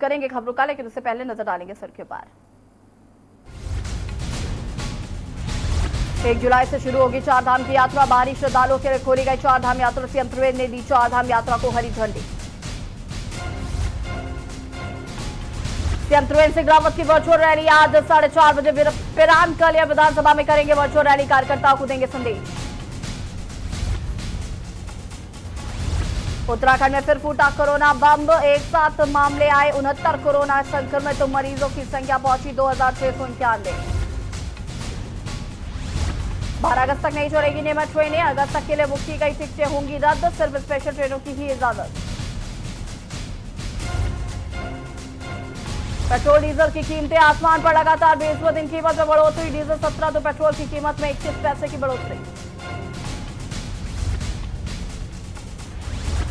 करेंगे खबरों का, लेकिन उससे पहले नजर डालेंगे सड़कों पर। 1 जुलाई से शुरू होगी चारधाम की यात्रा। बाहरी श्रद्धालुओं के लिए खोली गई चारधाम यात्रा। सीएम त्रिवेंद्र ने दी चारधाम यात्रा को हरी झंडी। सीएम त्रिवेंद्र सिंह रावत की वर्चुअल रैली आज 4:30 बजे पिरान कलिया विधानसभा में करेंगे वर्चुअल रैली। कार्यकर्ताओं को देंगे संदेश। उत्तराखंड में फिर फूटा कोरोना बम। एक साथ मामले आए 69 कोरोना संक्रमित तो मरीजों की संख्या पहुंची 2691। 12 अगस्त तक नहीं छोड़ेगी नियमित ट्रेनें। अगस्त तक के लिए बुक की गई टिकटें होंगी रद्द। सिर्फ स्पेशल ट्रेनों की ही इजाजत। पेट्रोल डीजल की कीमतें आसमान पर। लगातार 20वें दिन कीमत में बढ़ोतरी। डीजल 17 तो पेट्रोल की कीमत में 21 पैसे की बढ़ोतरी।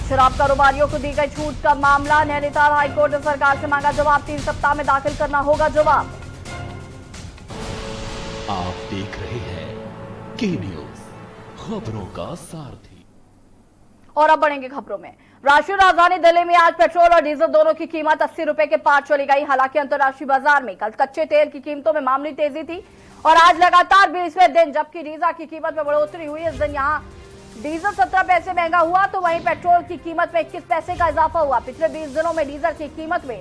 शराब कारोबारियों को दी गई छूट का मामला। नैनीताल हाईकोर्ट ने सरकार से मांगा जवाब। 3 सप्ताह में दाखिल करना होगा जवाब। आप देख रहे हैं के न्यूज, खबरों का सारथी। और अब बढ़ेंगे खबरों में। राष्ट्रीय राजधानी दिल्ली में आज पेट्रोल और डीजल दोनों की कीमत 80 रुपए के पार चली गई। हालांकि अंतर्राष्ट्रीय बाजार में कल कच्चे तेल की कीमतों में मामूली तेजी थी और आज लगातार 20वें दिन जबकि डीजल की कीमत में बढ़ोतरी हुई। इस दिन यहां डीजल 17 पैसे महंगा हुआ तो वहीं पेट्रोल की कीमत में 21 पैसे का इजाफा हुआ। पिछले 20 दिनों में डीजल की कीमत में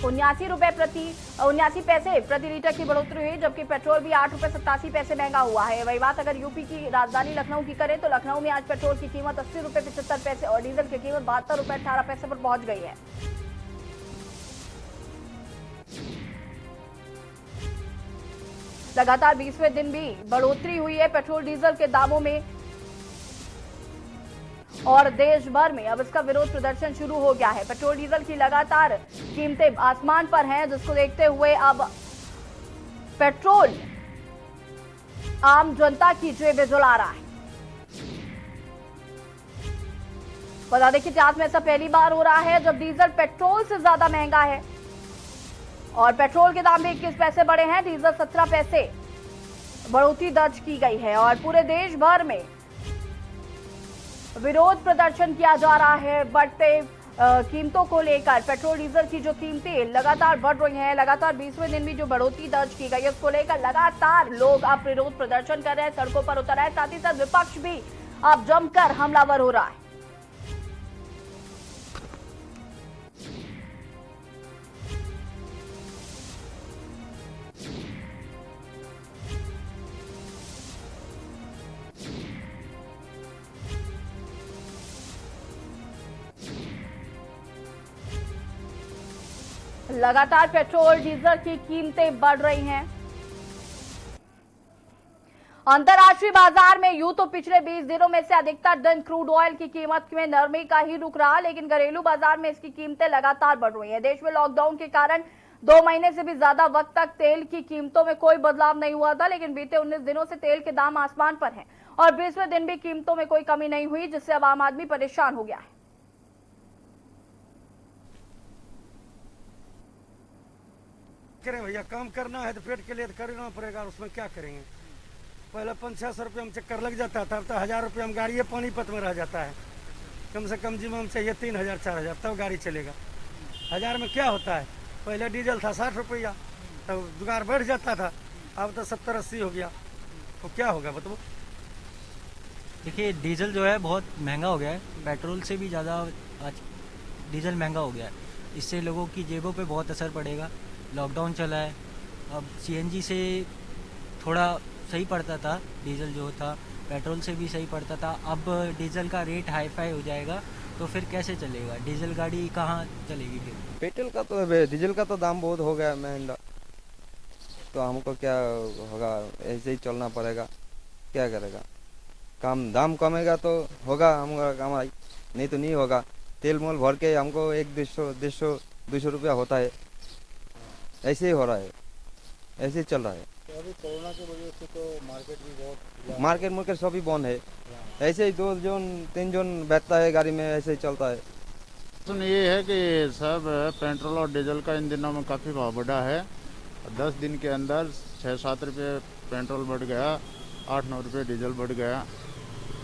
79 पैसे प्रति लीटर की बढ़ोतरी हुई, जबकि पेट्रोल भी 8 रुपए 87 पैसे महंगा हुआ है। वही बात अगर यूपी की राजधानी लखनऊ की करें तो लखनऊ में आज पेट्रोल की कीमत 80 रुपए 75 पैसे और डीजल की कीमत 72 रुपए 18 पैसे पर पहुंच गई है। लगातार 20वें दिन भी बढ़ोतरी हुई है पेट्रोल डीजल के दामों में और देश भर में अब इसका विरोध प्रदर्शन शुरू हो गया है। पेट्रोल डीजल की लगातार कीमतें आसमान पर हैं, जिसको देखते हुए अब पेट्रोल आम जनता की जेबें जला रहा है। बता दें कि इतिहास में ऐसा पहली बार हो रहा है जब डीजल पेट्रोल से ज्यादा महंगा है और पेट्रोल के दाम भी 21 पैसे बढ़े हैं। डीजल 17 पैसे बढ़ोतरी दर्ज की गई है और पूरे देश भर में विरोध प्रदर्शन किया जा रहा है बढ़ते कीमतों को लेकर। पेट्रोल डीजल की जो कीमतें लगातार बढ़ रही हैं, लगातार 20वें दिन भी जो बढ़ोतरी दर्ज की गई है उसको लेकर लगातार लोग अब विरोध प्रदर्शन कर रहे हैं, सड़कों पर उतर रहे हैं। साथ ही साथ विपक्ष भी अब जमकर हमलावर हो रहा है। लगातार पेट्रोल डीजल की कीमतें बढ़ रही हैं। अंतर्राष्ट्रीय बाजार में यूं तो पिछले 20 दिनों में से अधिकतर दिन क्रूड ऑयल की कीमत में नरमी का ही रुख रहा, लेकिन घरेलू बाजार में इसकी कीमतें लगातार बढ़ रही हैं। देश में लॉकडाउन के कारण 2 महीने से भी ज्यादा वक्त तक तेल की कीमतों में कोई बदलाव नहीं हुआ था, लेकिन बीते 19 दिनों से तेल के दाम आसमान पर हैं और 20वें दिन भी कीमतों में कोई कमी नहीं हुई, जिससे अब आम आदमी परेशान हो गया है। करें भैया, काम करना है तो पेट के लिए तो करना पड़ेगा, उसमें क्या करेंगे। पहले 500-600 रुपये हम चक्कर लग जाता था, अब तो 1000 रुपये हम गाड़ी पानीपत में रह जाता है। कम से कम जिम्मा चाहिए 3000-4000 तब गाड़ी चलेगा। 1000 में क्या होता है। पहले डीजल था 60 रुपया, तब जुगाड़ बढ़ जाता था, अब तो 70-80 हो गया, तो क्या होगा बताओ। देखिए डीजल जो है बहुत महंगा हो गया है, पेट्रोल से भी ज़्यादा आज डीजल महंगा हो गया है। इससे लोगों की जेबों पे बहुत असर पड़ेगा। लॉकडाउन चला है, अब सीएनजी से थोड़ा सही पड़ता था, डीजल जो था पेट्रोल से भी सही पड़ता था। अब डीजल का रेट हाई फाई हो जाएगा तो फिर कैसे चलेगा, डीजल गाड़ी कहाँ चलेगी फिर। पेट्रोल का तो डीजल का तो दाम बहुत हो गया महंगा, तो हमको क्या होगा, ऐसे ही चलना पड़ेगा, क्या करेगा। काम दाम कमेगा तो होगा हमारा कमाई, नहीं तो नहीं होगा। तेल मोल भर के हमको 100-150 रुपया होता है, ऐसे ही हो रहा है, ऐसे ही चल रहा है। तो अभी कोरोना की वजह से तो मार्केट भी बहुत मार्केट सभी बंद है, ऐसे ही 2 जोन 3 जोन बैठता है गाड़ी में, ऐसे ही चलता है। सुन ये है कि सब पेट्रोल और डीजल का इन दिनों में काफ़ी भाव बढ़ा है। 10 दिन के अंदर 6-7 रुपये पेट्रोल बढ़ गया, 8-9 रुपये डीजल बढ़ गया,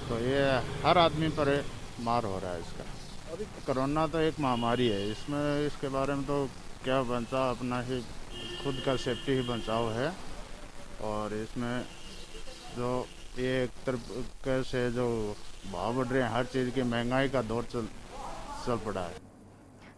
तो ये हर आदमी पर मार हो रहा है इसका। कोरोना तो एक महामारी है, इसमें इसके बारे में तो क्या बचाव, अपना ही खुद का सेफ्टी ही बचाव है। और इसमें जो ये एक तरह से जो भाव बढ़ रहे हैं, हर चीज़ की महंगाई का दौर चल पड़ा है।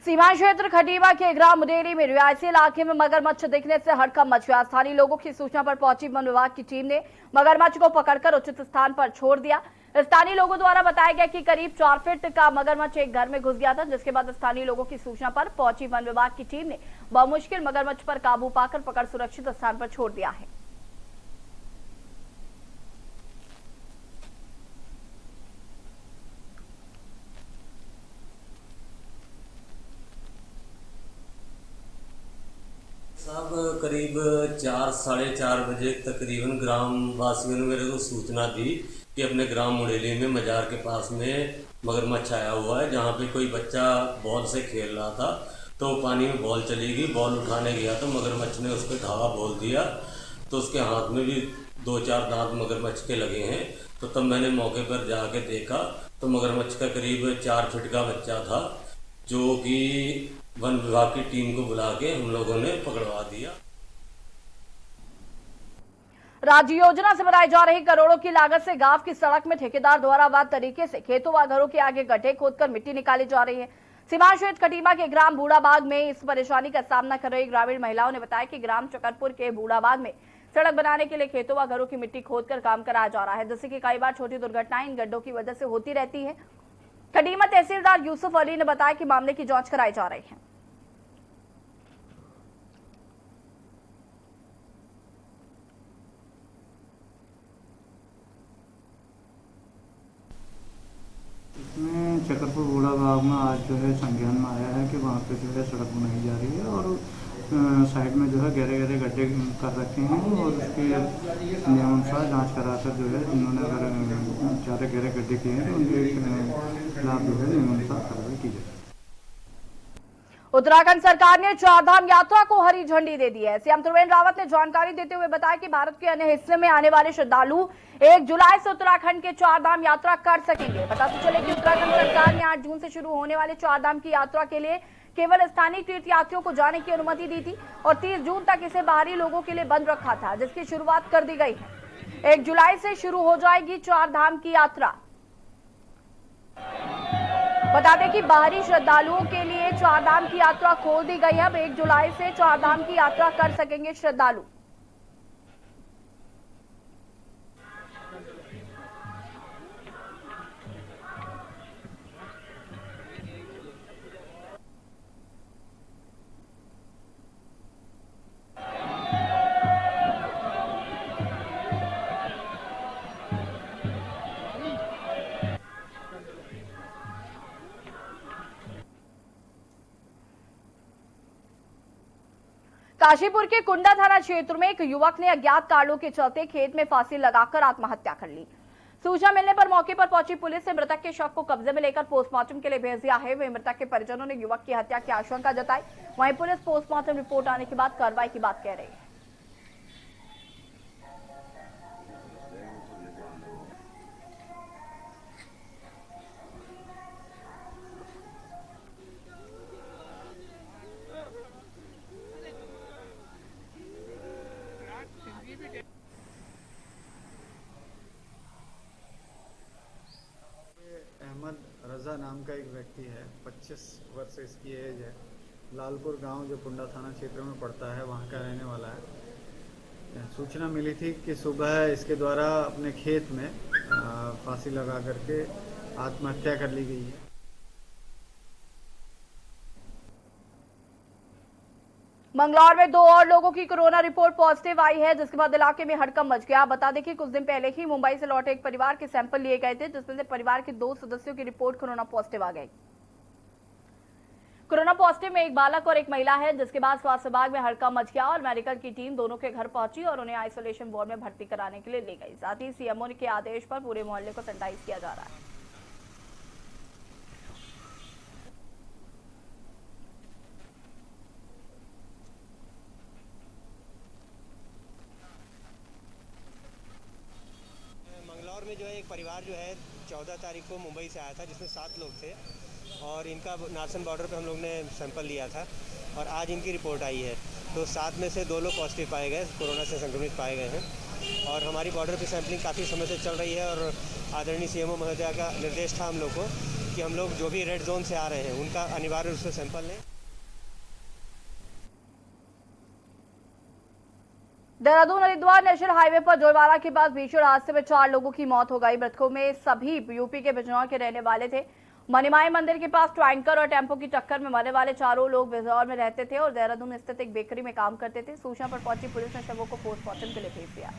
सीमांत क्षेत्र खटीमा के ग्राम मुडेरी में रिहायशी इलाके में मगरमच्छ दिखने से हड़कंप मच गया। स्थानीय लोगों की सूचना पर पहुंची वन विभाग की टीम ने मगरमच्छ को पकड़कर उचित स्थान पर छोड़ दिया। स्थानीय लोगों द्वारा बताया गया कि करीब 4 फीट का मगरमच्छ एक घर में घुस गया था, जिसके बाद स्थानीय लोगों की सूचना पर पहुंची वन विभाग की टीम ने बमुश्किल मगरमच्छ पर काबू पाकर पकड़ सुरक्षित स्थान पर छोड़ दिया है। साहब करीब 4-4:30 बजे तकरीबन ग्राम वासियों ने मेरे को सूचना दी कि अपने ग्राम मुड़ेली में मजार के पास में मगरमच्छ आया हुआ है, जहाँ पे कोई बच्चा बॉल से खेल रहा था तो पानी में बॉल चली गई। बॉल उठाने गया तो मगरमच्छ ने उस पर धावा बोल दिया, तो उसके हाथ में भी 2-4 दांत मगरमच्छ के लगे हैं। तो तब मैंने मौके पर जाके देखा तो मगरमच्छ का करीब 4 फीट का बच्चा था, जो कि वन विभाग की टीम को बुला के हम लोगों ने पकड़वा दिया। राज्य योजना से बनाई जा रही करोड़ों की लागत से गांव की सड़क में ठेकेदार द्वारा अवैध तरीके से खेतों व घरों के आगे गड्ढे खोदकर मिट्टी निकाली जा रही है। सीमांत क्षेत्र खटीमा के ग्राम बूढ़ाबाग में इस परेशानी का सामना कर रही ग्रामीण महिलाओं ने बताया कि ग्राम चकरपुर के बूढ़ाबाग में सड़क बनाने के लिए खेतों व घरों की मिट्टी खोदकर काम कराया जा रहा है, जिससे कि कई बार छोटी दुर्घटनाएं इन गड्ढों की वजह से होती रहती है। खटीमा तहसीलदार यूसुफ अली ने बताया कि मामले की जांच कराई जा रही है। इसमें चकरपुर बूढ़ाबाग में आज जो है संज्ञान में आया है कि वहाँ पे जो है सड़क बनाई जा रही है और साइड में जो है गहरे गहरे गड्ढे कर रखे हैं और उसके नियमानुसार जांच कराकर जो है इन्होंने अगर ज़्यादा गहरे गड्ढे किए हैं तो उनके खिलाफ जो है नियमानुसार कार्रवाई की जाए। उत्तराखंड सरकार ने चारधाम यात्रा को हरी झंडी दे दी है। सीएम त्रिवेंद्र रावत ने जानकारी देते हुए बताया कि भारत के अन्य हिस्से में आने वाले श्रद्धालु 1 जुलाई से उत्तराखंड के चारधाम यात्रा कर सकेंगे। पता तो चले कि उत्तराखंड सरकार ने 8 जून से शुरू होने वाले चारधाम की यात्रा के लिए केवल स्थानीय तीर्थ यात्रियों को जाने की अनुमति दी थी और 30 जून तक इसे बाहरी लोगों के लिए बंद रखा था, जिसकी शुरुआत कर दी गई है। 1 जुलाई से शुरू हो जाएगी चारधाम की यात्रा। बता दें कि बाहरी श्रद्धालुओं के लिए चारधाम की यात्रा खोल दी गई है। अब 1 जुलाई से चारधाम की यात्रा कर सकेंगे श्रद्धालु। काशीपुर के कुंडा थाना क्षेत्र में एक युवक ने अज्ञात कारणों के चलते खेत में फांसी लगाकर आत्महत्या कर ली। सूचना मिलने पर मौके पर पहुंची पुलिस ने मृतक के शव को कब्जे में लेकर पोस्टमार्टम के लिए भेज दिया है। वहीं मृतक के परिजनों ने युवक की हत्या की आशंका जताई। वहीं पुलिस पोस्टमार्टम रिपोर्ट आने के बाद कार्रवाई की बात कह रही है। अहमद रजा नाम का एक व्यक्ति है, 25 वर्ष इसकी एज है। लालपुर गांव जो कुंडा थाना क्षेत्र में पड़ता है वहां का रहने वाला है। सूचना मिली थी कि सुबह इसके द्वारा अपने खेत में फांसी लगा करके आत्महत्या कर ली गई है। मंगलौर में 2 और लोगों की कोरोना रिपोर्ट पॉजिटिव आई है, जिसके बाद इलाके में हड़कंप मच गया। बता दें कि कुछ दिन पहले ही मुंबई से लौटे एक परिवार के सैंपल लिए गए थे, जिसमें से परिवार के 2 सदस्यों की रिपोर्ट कोरोना पॉजिटिव आ गई। कोरोना पॉजिटिव में एक बालक और एक महिला है, जिसके बाद स्वास्थ्य विभाग में हड़कंप मच गया और मेडिकल की टीम दोनों के घर पहुंची और उन्हें आइसोलेशन वार्ड में भर्ती कराने के लिए ले गई। साथ ही सीएमओ के आदेश पर पूरे मोहल्ले को सैनिटाइज किया जा रहा है। मंगलौर में जो है एक परिवार जो है 14 तारीख को मुंबई से आया था, जिसमें 7 लोग थे और इनका नारसन बॉर्डर पे हम लोग ने सैंपल लिया था और आज इनकी रिपोर्ट आई है। तो 7 में से 2 लोग पॉजिटिव पाए गए, कोरोना से संक्रमित पाए गए हैं। और हमारी बॉर्डर पे सैंपलिंग काफ़ी समय से चल रही है और आदरणीय सीएमओ महोदया का निर्देश था हम लोग को कि हम लोग जो भी रेड जोन से आ रहे हैं उनका अनिवार्य रूप से सैंपल लें। देहरादून हरिद्वार नेशनल हाईवे पर जोईवाला के पास भीषण हादसे में 4 लोगों की मौत हो गई। मृतकों में सभी यूपी के बिजनौर के रहने वाले थे। मनीमाई मंदिर के पास टैंकर और टेम्पो की टक्कर में मरने वाले चारों लोग बिजनौर में रहते थे और देहरादून स्थित एक बेकरी में काम करते थे। सूचना पर पहुंची पुलिस ने शवों को पोस्टमार्टम के लिए भेज दिया।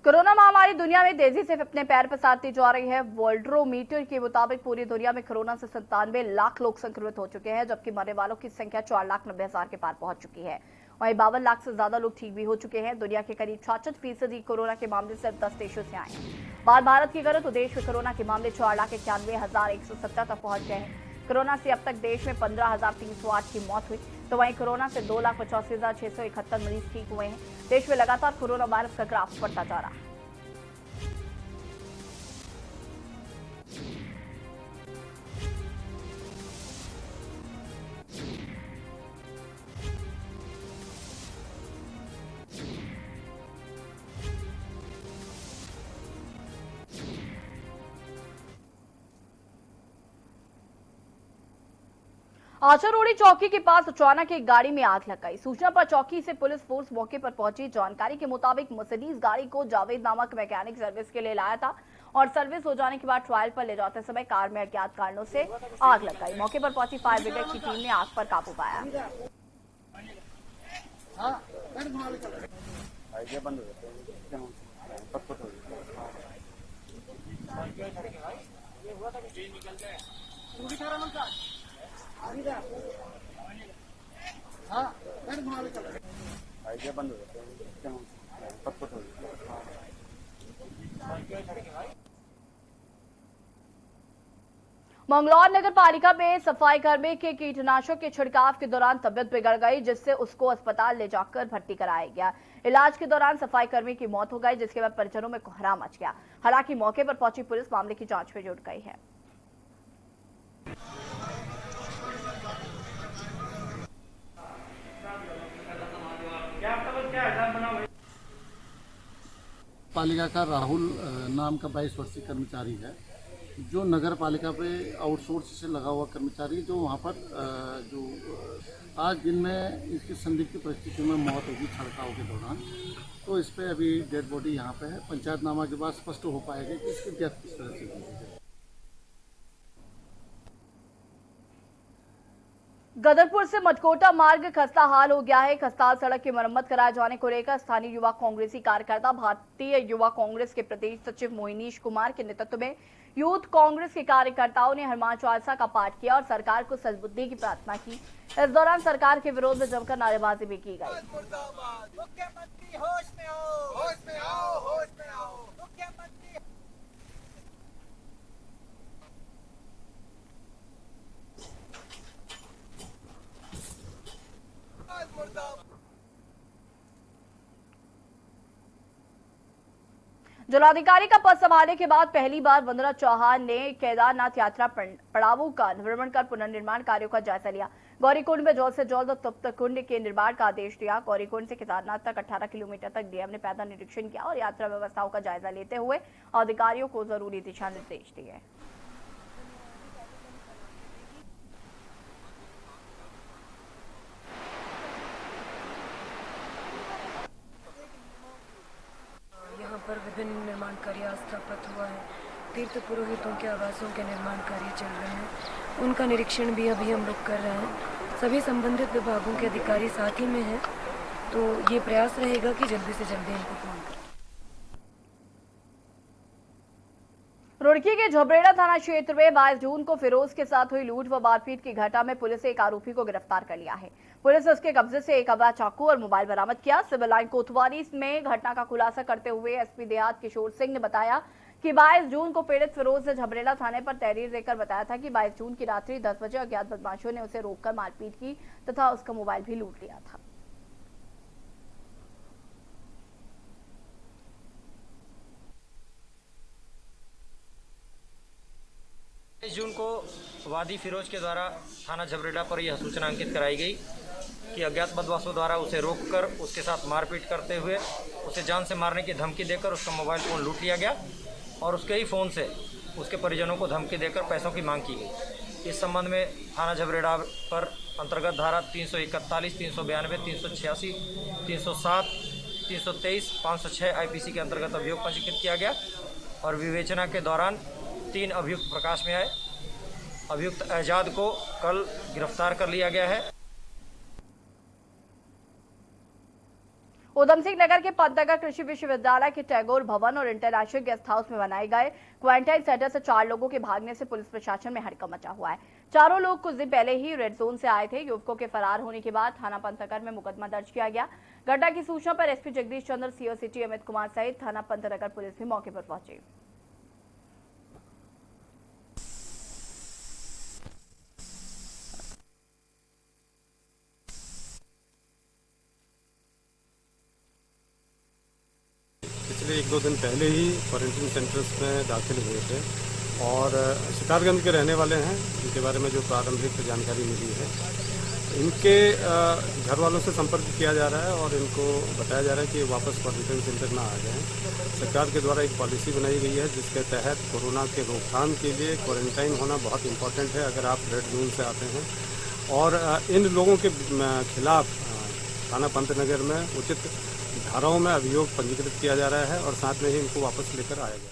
कोरोना महामारी दुनिया में तेजी से अपने पैर पसारती जा रही है। वर्ल्डोमीटर के मुताबिक पूरी दुनिया में कोरोना से 97 लाख लोग संक्रमित हो चुके हैं, जबकि मरने वालों की संख्या 4,90,000 के पार पहुंच चुकी है। वहीं 52 लाख से ज्यादा लोग ठीक भी हो चुके हैं। दुनिया के करीब 66% कोरोना के मामले सिर्फ 10 देशों से आए हैं। बात भारत की करें तो देश में कोरोना के मामले 4,91,170 तक पहुंच गए हैं। कोरोना से अब तक देश में 15,308 की मौत हुई, तो वहीं कोरोना से 2,85,671 मरीज ठीक हुए हैं। देश में लगातार कोरोना वायरस का ग्राफ बढ़ता जा रहा है। आचरौड़ी चौकी के पास अचानक एक गाड़ी में आग लग गई। सूचना पर चौकी से पुलिस फोर्स मौके पर पहुंची। जानकारी के मुताबिक मर्सिडीज गाड़ी को जावेद नामक मैकेनिक सर्विस के लिए लाया था और सर्विस हो जाने के बाद ट्रायल पर ले जाते समय कार में अज्ञात कारणों से आग लग गई। मौके पर पहुंची फायर ब्रिगेड की टीम ने आग पर काबू पाया। मंगलौर नगर पालिका में सफाई कर्मी के कीटनाशक के छिड़काव के दौरान तबियत बिगड़ गई, जिससे उसको अस्पताल ले जाकर भर्ती कराया गया। इलाज के दौरान सफाई कर्मी की मौत हो गई, जिसके बाद परिजनों में कोहराम मच गया। हालांकि मौके पर पहुंची पुलिस मामले की जांच में जुट गई है। पालिका का राहुल नाम का 22 वर्षीय कर्मचारी है, जो नगर पालिका पे आउटसोर्स से लगा हुआ कर्मचारी, जो वहाँ पर जो आज दिन में इसकी संदिग्ध परिस्थितियों में मौत होगी छिड़काव के दौरान। तो इस पे अभी डेड बॉडी यहाँ पे है। पंचायतनामा के बाद स्पष्ट हो पाएगा कि इसकी डेथ किस तरह से हुई है। गदरपुर से मटकोटा मार्ग खस्ता हाल हो गया है। खस्ताहाल सड़क की मरम्मत कराए जाने को लेकर स्थानीय युवा कांग्रेसी कार्यकर्ता भारतीय युवा कांग्रेस के प्रदेश सचिव मोहिनीश कुमार के नेतृत्व में यूथ कांग्रेस के कार्यकर्ताओं ने हनुमान चालीसा का पाठ किया और सरकार को सद्बुद्धि की प्रार्थना की। इस दौरान सरकार के विरोध में जमकर नारेबाजी भी की गई। मुख्यमंत्री होश में आओ, होश में आओ, होश में आओ। मुख्यमंत्री जिलाधिकारी का पद संभालने के बाद पहली बार वंदना चौहान ने केदारनाथ यात्रा पड़ावों का भ्रमण कर पुनर्निर्माण कार्यों का जायजा लिया। गौरीकुंड में जल्द से जल्द तप्त कुंड के निर्माण का आदेश दिया। गौरीकुंड से केदारनाथ तक 18 किलोमीटर तक डीएम ने पैदल निरीक्षण किया और यात्रा व्यवस्थाओं का जायजा लेते हुए अधिकारियों को जरूरी दिशा निर्देश दिए। यहाँ पर विभिन्न निर्माण कार्य स्थापित हुआ है। तीर्थ पुरोहितों के आवासों के निर्माण कार्य चल रहे हैं, उनका निरीक्षण भी अभी हम लोग कर रहे हैं। सभी संबंधित विभागों के अधिकारी साथ ही में हैं, तो ये प्रयास रहेगा कि जल्दी से जल्दी इनको पूर्ण करें। रुड़की के झबरेड़ा थाना क्षेत्र में 22 जून को फिरोज के साथ हुई लूट व मारपीट की घटना में पुलिस ने एक आरोपी को गिरफ्तार कर लिया है। पुलिस ने उसके कब्जे से एक अवैध चाकू और मोबाइल बरामद किया। सिविल लाइन कोतवाली में घटना का खुलासा करते हुए एसपी देहात किशोर सिंह ने बताया कि 22 जून को पीड़ित फिरोज ने झबरेला थाने पर तहरीर देकर बताया था कि 22 जून की रात्रि 10 बजे अज्ञात बदमाशों ने उसे रोककर मारपीट की तथा उसका मोबाइल भी लूट लिया था। 22 जून को वादी फिरोज के द्वारा थाना झबरेला पर यह सूचना अंकित कराई गई कि अज्ञात बदमाशों द्वारा उसे रोककर उसके साथ मारपीट करते हुए उसे जान से मारने की धमकी देकर उसका मोबाइल फ़ोन लूट लिया गया और उसके ही फ़ोन से उसके परिजनों को धमकी देकर पैसों की मांग की गई। इस संबंध में थाना झबरेला पर अंतर्गत धारा 341, 392, 386, 307, 323, 506 IPC के अंतर्गत अभियोग पंजीकृत किया गया और विवेचना के दौरान 3 अभियुक्त प्रकाश में आए। अभियुक्त एजाद को कल गिरफ्तार कर लिया गया है। उधम सिंह नगर के पंतनगर कृषि विश्वविद्यालय के टैगोर भवन और इंटरनेशनल गेस्ट हाउस में बनाए गए क्वारंटाइन सेंटर से 4 लोगों के भागने से पुलिस प्रशासन में हड़कंप मचा हुआ है। चारों लोग कुछ दिन पहले ही रेड जोन से आए थे। युवकों के फरार होने के बाद थाना पंतनगर में मुकदमा दर्ज किया गया। घटना की सूचना पर एसपी जगदीश चंद्र, सीओ सिटी अमित कुमार सहित थाना पंतनगर पुलिस भी मौके पर पहुंची। पिछले 1-2 दिन पहले ही क्वारंटीन सेंटर्स में दाखिल हुए थे और शिकारगंज के रहने वाले हैं। इनके बारे में जो प्रारंभिक जानकारी मिली है, इनके घर वालों से संपर्क किया जा रहा है और इनको बताया जा रहा है कि वापस क्वारंटीन सेंटर ना आ जाएं। सरकार के द्वारा एक पॉलिसी बनाई गई है जिसके तहत कोरोना के रोकथाम के लिए क्वारंटाइन होना बहुत इम्पोर्टेंट है अगर आप रेड जोन से आते हैं। और इन लोगों के खिलाफ थाना पंतनगर में उचित धाराओं में अभियोग पंजीकृत किया जा रहा है और साथ में ही इनको वापस लेकर आया जाए।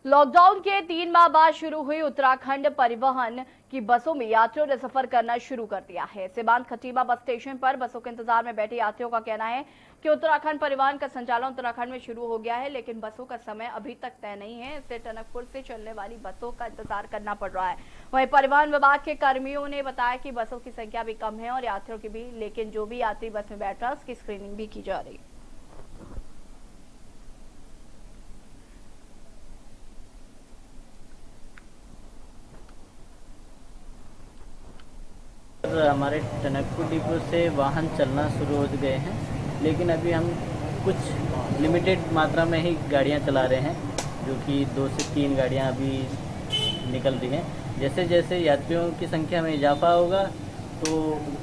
लॉकडाउन के 3 माह बाद शुरू हुई उत्तराखंड परिवहन की बसों में यात्रियों ने सफर करना शुरू कर दिया है। सीमांत खटीमा बस स्टेशन पर बसों के इंतजार में बैठे यात्रियों का कहना है कि उत्तराखंड परिवहन का संचालन उत्तराखंड में शुरू हो गया है, लेकिन बसों का समय अभी तक तय नहीं है। इससे टनकपुर से चलने वाली बसों का इंतजार करना पड़ रहा है। वहीं परिवहन विभाग के कर्मियों ने बताया कि बसों की संख्या भी कम है और यात्रियों की भी, लेकिन जो भी यात्री बस में बैठ रहा है उसकी स्क्रीनिंग भी की जा रही है। हमारे टनकपुर डिपो से वाहन चलना शुरू हो गए हैं, लेकिन अभी हम कुछ लिमिटेड मात्रा में ही गाड़ियां चला रहे हैं, जो कि 2 से 3 गाड़ियां अभी निकल रही हैं। जैसे जैसे यात्रियों की संख्या में इजाफा होगा तो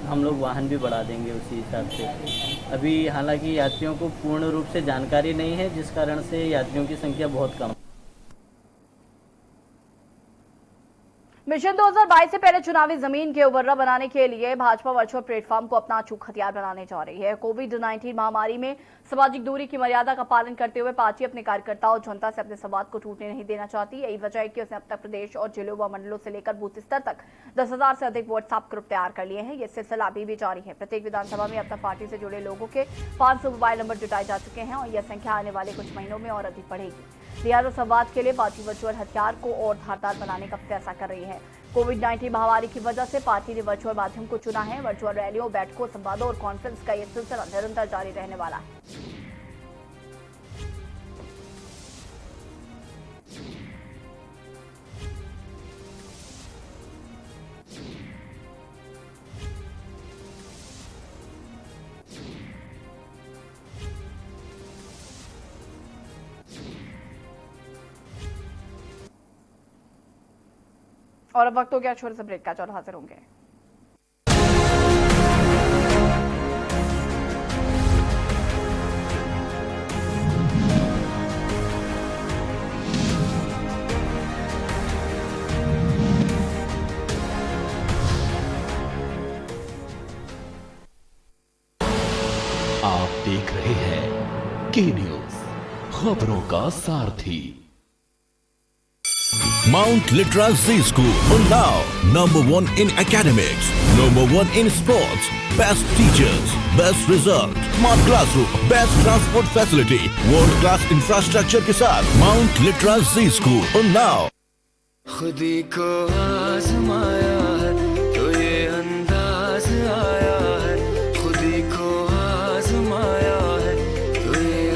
हम लोग वाहन भी बढ़ा देंगे उसी हिसाब से। अभी हालांकि यात्रियों को पूर्ण रूप से जानकारी नहीं है, जिस कारण से यात्रियों की संख्या बहुत कम। मिशन 2022 से पहले चुनावी जमीन के उबर्रा बनाने के लिए भाजपा वर्चुअल प्लेटफॉर्म को अपना अचूक हथियार बनाने जा रही है। कोविड-19 महामारी में सामाजिक दूरी की मर्यादा का पालन करते हुए पार्टी अपने कार्यकर्ताओं और जनता से अपने संवाद को टूटने नहीं देना चाहती। यही वजह है कि उसने अब तक प्रदेश और जिलों व मंडलों से लेकर बूथ स्तर तक 10,000 से अधिक व्हाट्सएप ग्रुप तैयार कर लिए हैं। ये सिलसिला अभी भी जारी है। प्रत्येक विधानसभा में अब तक पार्टी से जुड़े लोगों के 500 मोबाइल नंबर जुटाए जा चुके हैं और यह संख्या आने वाले कुछ महीनों में और अधिक बढ़ेगी। लिहाजा संवाद के लिए पार्टी वर्चुअल हथियार को और धारदार बनाने का फैसला कर रही है। कोविड-19 महामारी की वजह से पार्टी ने वर्चुअल माध्यम को चुना है। वर्चुअल रैलियों, बैठकों, संवादों और कॉन्फ्रेंस का यह सिलसिला निरंतर जारी रहने वाला है। और अब वक्त हो गया छोटे से ब्रेक का, और हाजिर होंगे। आप देख रहे हैं के न्यूज, खबरों का सारथी। Mount Litra Z School, Unnao, #1 in academics, #1 in sports, best teachers, best result, smart classroom, best transport facility, world class infrastructure के साथ Mount Litra Z School, Unnao। खुदी को आजमाया है तो ये अंदाज आया है, खुदी को आजमाया है तो ये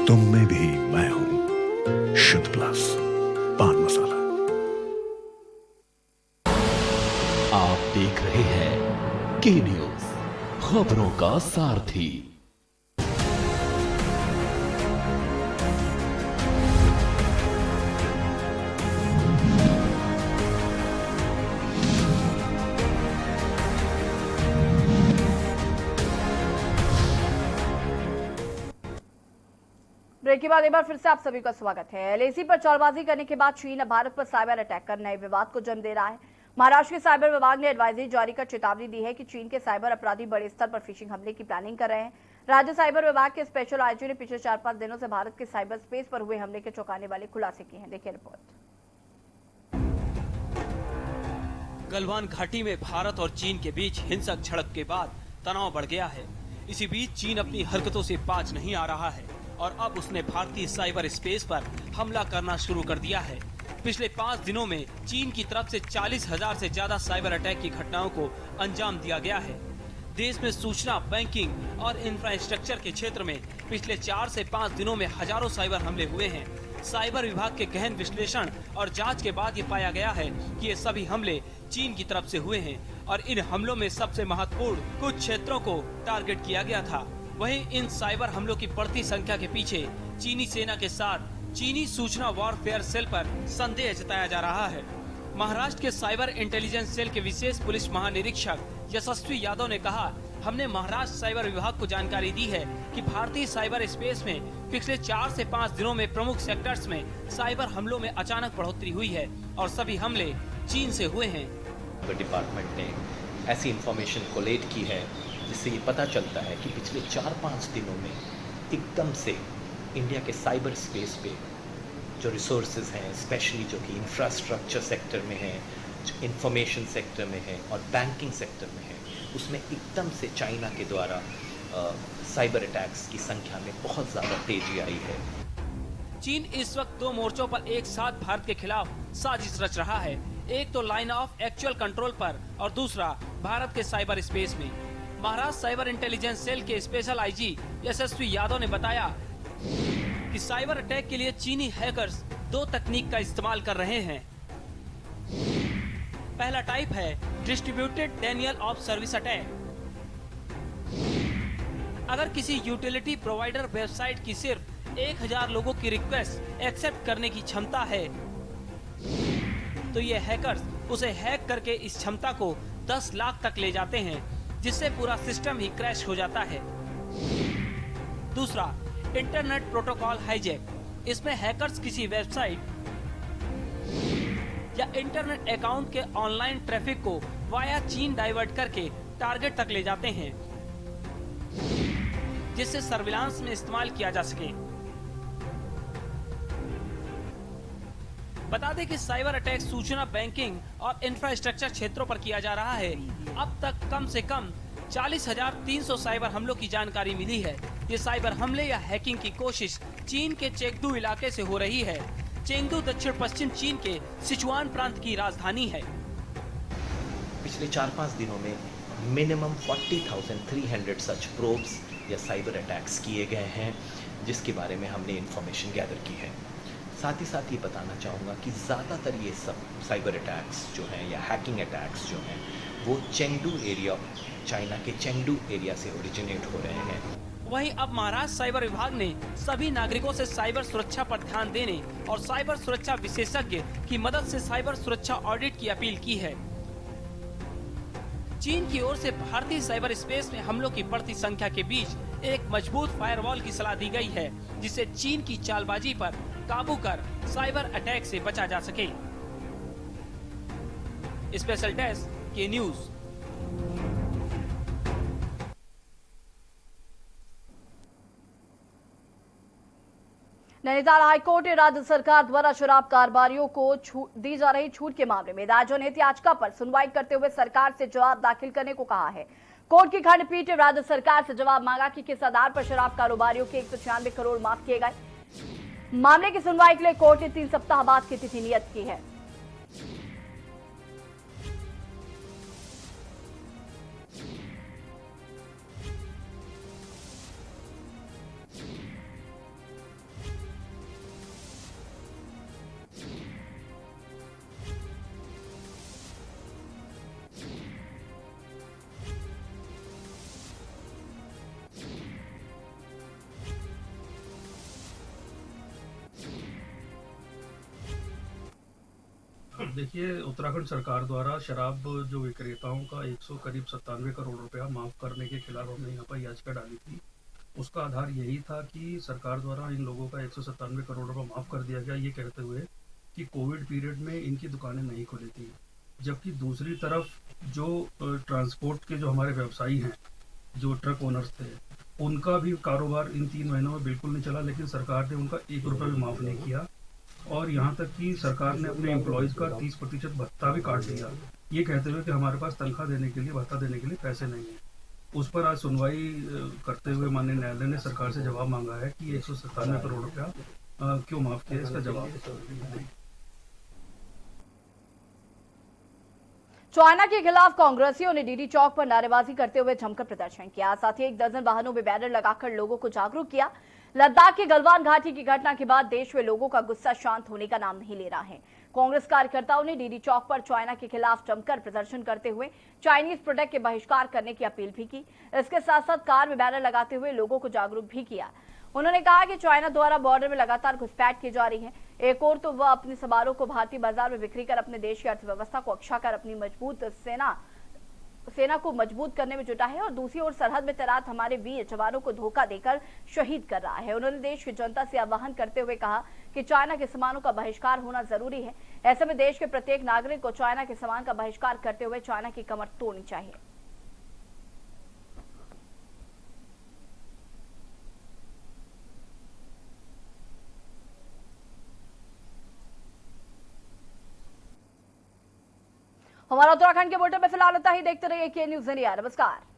तुम में भी मैं हूं। शुद्ध प्लस पान मसाला। आप देख रहे हैं के न्यूज, खबरों का सारथी। ब्रेक के बाद एक बार फिर से आप सभी का स्वागत है। एलएसी पर चालबाजी करने के बाद चीन अब भारत पर साइबर अटैक कर नए विवाद को जन्म दे रहा है। महाराष्ट्र के साइबर विभाग ने एडवाइजरी जारी कर चेतावनी दी है कि चीन के साइबर अपराधी बड़े स्तर पर फिशिंग हमले की प्लानिंग कर रहे हैं। राज्य साइबर विभाग के स्पेशल आईजी ने पिछले 4-5 दिनों से भारत के साइबर स्पेस पर हुए हमले के चौंकाने वाले खुलासे किए हैं। देखिए रिपोर्ट। गलवान घाटी में भारत और चीन के बीच हिंसक झड़प के बाद तनाव बढ़ गया है। इसी बीच चीन अपनी हरकतों से बाज नहीं आ रहा है और अब उसने भारतीय साइबर स्पेस पर हमला करना शुरू कर दिया है। पिछले 5 दिनों में चीन की तरफ से 40,000 से ज्यादा साइबर अटैक की घटनाओं को अंजाम दिया गया है। देश में सूचना, बैंकिंग और इंफ्रास्ट्रक्चर के क्षेत्र में पिछले 4 से 5 दिनों में हजारों साइबर हमले हुए हैं। साइबर विभाग के गहन विश्लेषण और जांच के बाद ये पाया गया है कि ये सभी हमले चीन की तरफ से हुए हैं और इन हमलों में सबसे महत्वपूर्ण कुछ क्षेत्रों को टारगेट किया गया था। वहीं इन साइबर हमलों की बढ़ती संख्या के पीछे चीनी सेना के साथ चीनी सूचना वॉरफेयर सेल पर संदेह जताया जा रहा है। महाराष्ट्र के साइबर इंटेलिजेंस सेल के विशेष पुलिस महानिरीक्षक यशस्वी यादव ने कहा, हमने महाराष्ट्र साइबर विभाग को जानकारी दी है कि भारतीय साइबर स्पेस में पिछले 4 से 5 दिनों में प्रमुख सेक्टर्स में साइबर हमलों में अचानक बढ़ोतरी हुई है और सभी हमले चीन से हुए हैं। डिपार्टमेंट ने ऐसी इंफॉर्मेशन कोलेट की है जिससे ये पता चलता है कि पिछले 4-5 दिनों में एकदम से इंडिया के साइबर स्पेस पे जो रिसोर्सेज हैं, स्पेशली जो कि इंफ्रास्ट्रक्चर सेक्टर में है, जो इंफॉर्मेशन सेक्टर में है और बैंकिंग सेक्टर में है, उसमें एकदम से चाइना के द्वारा साइबर अटैक्स की संख्या में बहुत ज़्यादा तेजी आई है। चीन इस वक्त 2 मोर्चों पर एक साथ भारत के खिलाफ साजिश रच रहा है। एक तो लाइन ऑफ एक्चुअल कंट्रोल पर और दूसरा भारत के साइबर स्पेस में। महाराष्ट्र साइबर इंटेलिजेंस सेल के स्पेशल आईजी यशस्वी यादव ने बताया कि साइबर अटैक के लिए चीनी हैकर्स 2 तकनीक का इस्तेमाल कर रहे हैं। पहला टाइप है distributed Daniel of service attack. अगर किसी यूटिलिटी प्रोवाइडर वेबसाइट की सिर्फ 1000 लोगों की रिक्वेस्ट एक्सेप्ट करने की क्षमता है तो ये हैकर्स उसे हैक करके इस क्षमता को 10 लाख तक ले जाते हैं, जिससे पूरा सिस्टम ही क्रैश हो जाता है। दूसरा, इंटरनेट प्रोटोकॉल हाईजैक। इसमें हैकर्स किसी वेबसाइट या इंटरनेट अकाउंट के ऑनलाइन ट्रैफिक को वाया चीन डाइवर्ट करके टारगेट तक ले जाते हैं, जिससे सर्विलांस में इस्तेमाल किया जा सके। बता दें कि साइबर अटैक सूचना, बैंकिंग और इंफ्रास्ट्रक्चर क्षेत्रों पर किया जा रहा है। अब तक कम से कम 40,300 साइबर हमलों की जानकारी मिली है। ये साइबर हमले या हैकिंग की कोशिश चीन के चेंगडू इलाके से हो रही है। चेंगडू दक्षिण पश्चिम चीन के सिचुआन प्रांत की राजधानी है। पिछले 4-5 दिनों में मिनिमम 40,300 सच प्रोब्स या साइबर अटैक्स किए गए हैं, जिसके बारे में हमने इंफॉर्मेशन गैदर की है। साथ ही साथ ये बताना चाहूँगा कि ज़्यादातर ये सब साइबर अटैक्स जो हैं या हैकिंग अटैक्स जो हैं वो चेंगडू एरिया, चाइना के चेंगडू एरिया से ओरिजिनेट हो रहे हैं। वहीं अब महाराष्ट्र साइबर विभाग ने सभी नागरिकों से साइबर सुरक्षा पर ध्यान देने और साइबर सुरक्षा विशेषज्ञ की मदद से साइबर सुरक्षा ऑडिट की अपील की है। चीन की ओर से भारतीय साइबर स्पेस में हमलों की बढ़ती संख्या के बीच एक मजबूत फायरवॉल की सलाह दी गई है, जिससे चीन की चालबाजी पर काबू कर साइबर अटैक से बचा जा सके। स्पेशल डेस्क के न्यूज। नैनीताल हाईकोर्ट ने राज्य सरकार द्वारा शराब कारोबारियों को दी जा रही छूट के मामले में दायर जनहित याचिका पर सुनवाई करते हुए सरकार से जवाब दाखिल करने को कहा है। कोर्ट की खंडपीठ ने राज्य सरकार से जवाब मांगा कि किस आधार पर शराब कारोबारियों के 196 करोड़ माफ किए गए। मामले की सुनवाई के लिए कोर्ट ने 3 सप्ताह बाद की तिथि नियत की है। देखिए, उत्तराखंड सरकार द्वारा शराब जो विक्रेताओं का 197 करोड़ रुपया माफ करने के खिलाफ हमने यहाँ पर याचिका डाली थी। उसका आधार यही था कि सरकार द्वारा इन लोगों का 197 करोड़ रुपया माफ कर दिया गया, ये कहते हुए कि कोविड पीरियड में इनकी दुकानें नहीं खुली थी। जबकि दूसरी तरफ जो ट्रांसपोर्ट के जो हमारे व्यवसायी हैं, जो ट्रक ओनर्स थे, उनका भी कारोबार इन 3 महीनों में बिल्कुल नहीं चला, लेकिन सरकार ने उनका 1 रुपया भी माफ़ नहीं किया। और यहाँ तक कि सरकार ने अपने एम्प्लॉयज़ का 30% भत्ता भी काट दिया, ये कहते हुए कि हमारे पास तनख्वाह देने के लिए, भत्ता देने के लिए पैसे नहीं हैं। उस पर आज सुनवाई करते हुए माननीय न्यायालय ने सरकार से जवाब मांगा है कि 197 करोड़ रुपया क्यों माफ़ किया, इसका जवाब। चाइना के खिलाफ कांग्रेसियों ने डीडी चौक पर नारेबाजी करते हुए जमकर प्रदर्शन किया। साथ ही 1 दर्जन वाहनों में बैनर लगाकर लोगों को जागरूक किया। लद्दाख की गलवान घाटी की घटना के बाद देश में लोगों का गुस्सा शांत होने का नाम नहीं ले रहा है। कांग्रेस कार्यकर्ताओं ने डीडी चौक पर चाइना के खिलाफ जमकर प्रदर्शन करते हुए चाइनीज प्रोडक्ट के बहिष्कार करने की अपील भी की। इसके साथ साथ कार में बैनर लगाते हुए लोगों को जागरूक भी किया। उन्होंने कहा कि चाइना द्वारा बॉर्डर में लगातार घुसपैठ की जा रही है। एक और तो वह अपने सामानों को भारतीय बाजार में बिक्री कर अपने देश की अर्थव्यवस्था को अक्षा कर अपनी मजबूत सेना को मजबूत करने में जुटा है, और दूसरी ओर सरहद में तैनात हमारे वीर जवानों को धोखा देकर शहीद कर रहा है। उन्होंने देश की जनता से आह्वान करते हुए कहा कि चाइना के सामानों का बहिष्कार होना जरूरी है। ऐसे में देश के प्रत्येक नागरिक को चाइना के सामान का बहिष्कार करते हुए चाइना की कमर तोड़नी चाहिए। हमारा उत्तराखंड के बुलेटिन में फिलहाल इतना ही। देखते रहिए के न्यूज़ इंडिया। नमस्कार।